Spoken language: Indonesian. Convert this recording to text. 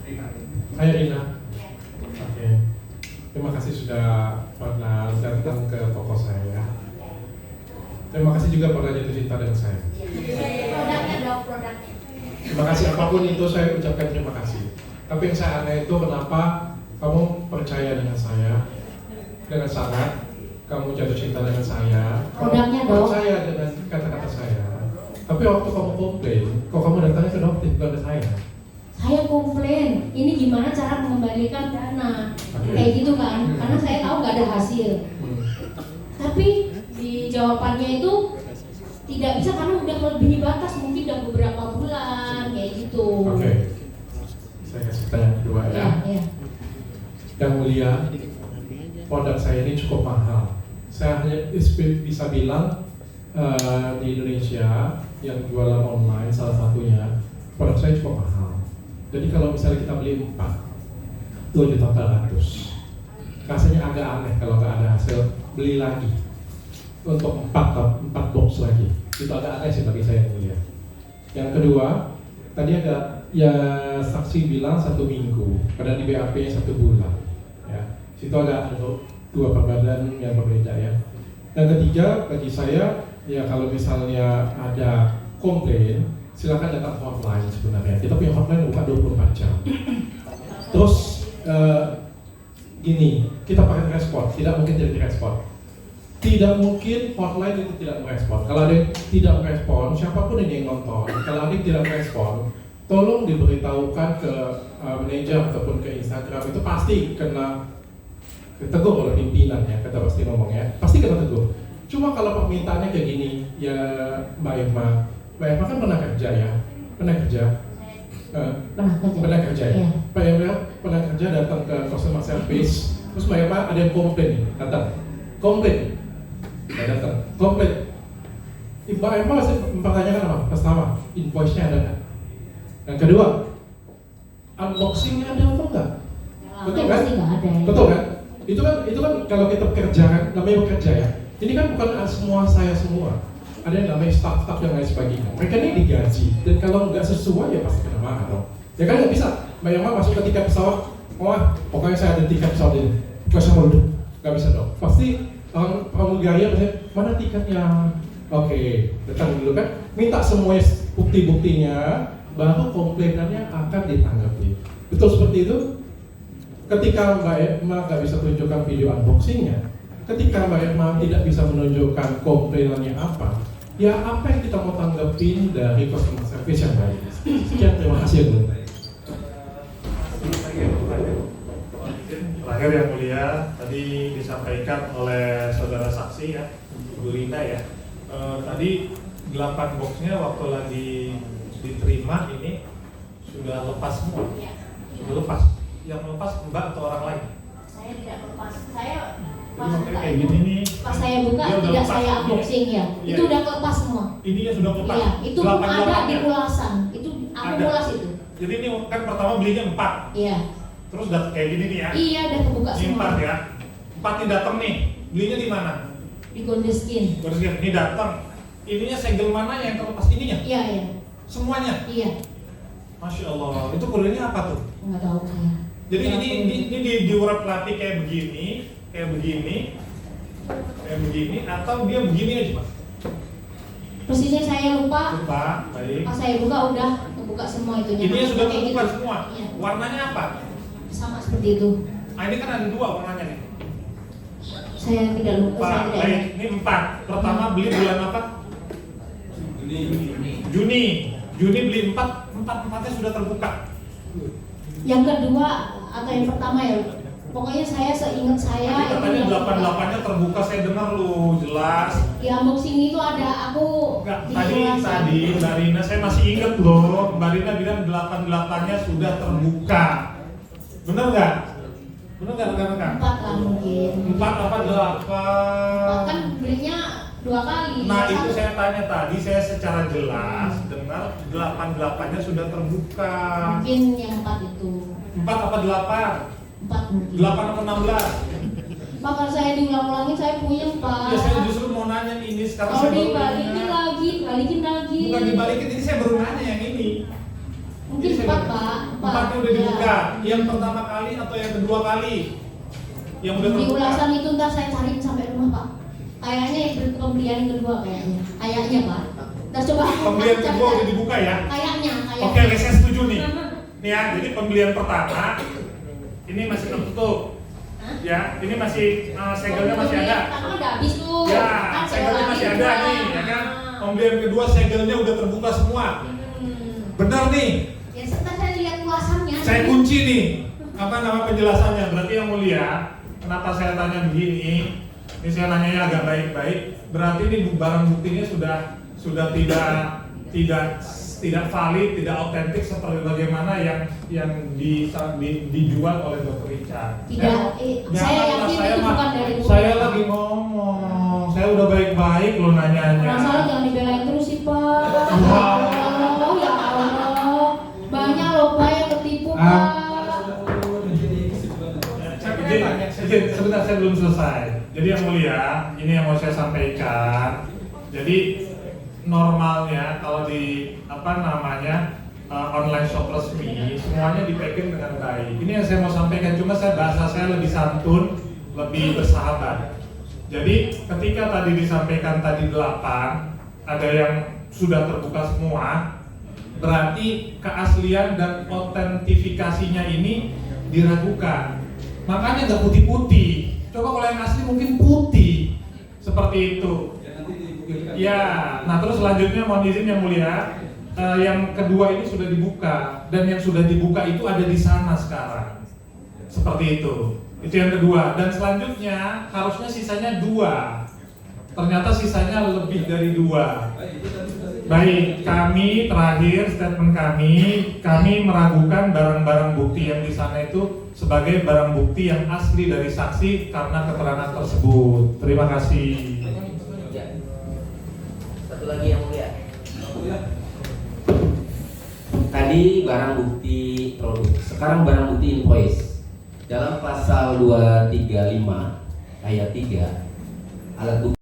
Hai Rina. Oke. Terima kasih sudah pernah datang ke toko saya. Terima kasih juga pernah jatuh cinta dengan saya. Produknya dong, produknya. Terima kasih apapun itu saya ucapkan terima kasih. Tapi yang saya aneh itu kenapa kamu percaya dengan saya dengan sangat, kamu jatuh cinta dengan saya, Produknya kamu dong. percaya dengan kata-kata saya. Tapi waktu kamu komplain, kok kamu datangnya ke dokter bukan ke saya? Saya komplain, ini gimana cara mengembalikan dana, kayak gitu kan? Karena saya tahu nggak ada hasil. Tapi di jawabannya itu tidak bisa karena udah melebihi batas, mungkin udah beberapa bulan kayak gitu. Oke. Saya kasih tanya kedua ya. Ya. Yang mulia, produk saya ini cukup mahal. Saya hanya bisa bilang di Indonesia yang jualan online salah satunya produk saya cukup mahal. Jadi kalau misalnya kita beli 4, 2.400.000, rasanya agak aneh kalau nggak ada hasil beli lagi untuk 4 box lagi. Itu agak aneh sih bagi saya yang mulia. Yang kedua, tadi ada ya saksi bilang 1 minggu, padahal di BAP-nya 1 bulan. Ya, situ ada 2 perbedaan yang berbeda ya. Yang ketiga, bagi saya ya kalau misalnya ada komplain, silakan datang hotline sebenarnya. Kita punya hotline buka 24 jam. Terus gini, kita pakai respon, tidak mungkin jadi respon. Tidak mungkin hotline itu tidak merespon. Kalau ada yang tidak merespon, siapapun ini yang nonton, kalau ada yang tidak merespon, tolong diberitahukan ke manajer ataupun ke Instagram. Itu pasti kena tegur oleh pimpinan ya, kita pasti ngomong ya, pasti kena tegur. Cuma kalau permintaannya kayak gini, ya Mbak Irma kan pernah kerja ya, pernah kerja ya. Iya. Pak Irma pernah kerja datang ke customer service, terus Mbak Irma ada yang komplain nih, datang komplain. Mbak Irma masih mempertanyakan apa? Pertama, invoice-nya ada nggak? Yang kedua, unboxing-nya ada apa enggak? Betul kan? Betul kan? Itu kan kalau kita bekerja kan, namanya bekerja ya. Ini kan bukan saya semua. Ada yang namanya staff dan lain sebagainya. Mereka ini digaji, dan kalau nggak sesuai ya pasti kena marah dong. Ya kan nggak bisa. Mbak Irma masuk ke tiket pesawat, pokoknya saya ada tiket pesawat ini, saya mau duduk, nggak bisa dong. Pasti orang pramugari pasti mana tiketnya? Oke, datang dulu kan, minta semua bukti-buktinya, baru komplainannya akan ditanggapi. Betul seperti itu. Ketika Mbak Irma nggak bisa tunjukkan video unboxingnya, ketika Mbak Irma tidak bisa menunjukkan komplainannya apa, ya apa yang kita mau tanggapin dari customer service yang baik. Sekian, terima kasih Bu. Terakhir yang mulia, tadi disampaikan oleh saudara saksi ya, Ibu Rina ya. Tadi 8 boxnya waktu lagi diterima ini sudah lepas semua, sudah lepas. Yang lepas Mbak atau orang lain? Saya tidak lepas. Saya pas Jadi buka kayak itu, gini nih. pas saya buka Dia udah tidak lepas. saya unboxing ya. Iya. Itu udah lepas semua. Ininya sudah lepas. Iya, itu ada di ulasan. Itu aku Ada. ulas itu. Jadi ini kan pertama belinya 4, Iya. terus udah kayak gini nih ya. Iya, udah kebuka Ini semua. 4 ya. 4 nih datang nih. Belinya di mana? Di Gondeskin. Terus ini datang. Ininya segel mana yang terlepas ininya? Iya, iya. Semuanya. Iya. Masya Allah. Itu kodenya apa tuh? Enggak tahu saya. Jadi Nggak ini diurap rapi kayak begini, atau dia begini aja Pak? Persisnya saya lupa. Lupa, baik. Pas saya buka udah kebuka semua itunya. Ini sudah Kayak terbuka gitu. semua. Iya. Warnanya apa? Sama seperti itu. Nah ini kan ada 2 warnanya nih. Saya tidak lupa. Saya tidak Baik, ingat. ini 4. Pertama beli bulan apa? Juni. Juni beli 4, 4-4-nya sudah terbuka. Yang kedua atau yang pertama ya, pokoknya saya seingat saya Tadi katanya yang 8-8-nya terbuka, saya dengar lu jelas. di unboxing itu ada aku Enggak, di tadi ulasan. Mbak Rina, saya masih ingat loh, Mbak Rina bilang 8-8-nya sudah terbuka. Bener nggak? Bener nggak rekan-rekan? 4 lah mungkin. 4 apa 8? Bahkan belinya 2 kali. Nah Satu- itu saya tanya tadi, saya secara jelas dengar 8-8-nya sudah terbuka. Mungkin yang 4 itu. 4 apa 8? 4 mungkin. 8 apa 16? Pak, kalau saya diulang-ulangin saya puyeng Pak. Ya saya justru mau nanya ini sekarang Kalau saya baru dibalikin nanya. lagi, balikin lagi. Bukan dibalikin, ini saya baru nanya yang ini. Mungkin Ini saya 4 baru- Pak. 4-nya udah dibuka. Yang pertama kali atau yang kedua kali? Yang udah Di terbuka. ulasan itu ntar saya cariin sampai rumah Pak. Kayaknya yang pembelian kedua kayaknya. Kayaknya Pak. Ntar coba. Pembelian cari- kedua udah dibuka ya? Kayaknya. Oke, saya setuju nih. Nih ya, jadi pembelian pertama ini masih tertutup. Hah? Ya, ini masih segelnya masih ada. Karena udah habis tuh. Ya, Kan segelnya segel masih lagi ada dua. nih, ya kan? Pembelian kedua segelnya udah terbuka semua. Benar nih. Ya setelah saya lihat ulasannya. Saya kunci nih. Apa nama penjelasannya? Berarti yang mulia, kenapa saya tanya begini? Ini saya nanyanya agak baik-baik. Berarti ini barang buktinya sudah tidak valid, tidak otentik seperti bagaimana yang dijual oleh Dr. Richard. Tidak, saya yakin itu bukan dari buku. Saya lagi ngomong, saya udah baik-baik lo nanyanya. Masalah jangan dibelain terus sih Pak. Oh ya Allah, banyak loh Pak yang ketipu Pak. Sebentar, saya belum selesai. Jadi yang mulia, ini yang mau saya sampaikan. Jadi normalnya kalau di online shop resmi semuanya di-packing dengan baik. Ini yang saya mau sampaikan, cuma bahasa saya lebih santun, lebih bersahabat. Jadi ketika tadi disampaikan tadi 8, ada yang sudah terbuka semua, berarti keaslian dan otentifikasinya ini diragukan. Makanya nggak putih-putih. Coba kalau yang asli mungkin putih, seperti itu. Ya, nah terus selanjutnya mohon izin yang mulia, yang kedua ini sudah dibuka dan yang sudah dibuka itu ada di sana sekarang, seperti itu. Itu yang kedua. Dan selanjutnya harusnya sisanya 2. Ternyata sisanya lebih dari 2. Baik, kami terakhir statement kami meragukan barang-barang bukti yang di sana itu sebagai barang bukti yang asli dari saksi karena keterangan tersebut. Terima kasih. Satu lagi yang mulia. Tadi barang bukti produk, sekarang barang bukti invoice. Dalam pasal 235 ayat 3, alat bukti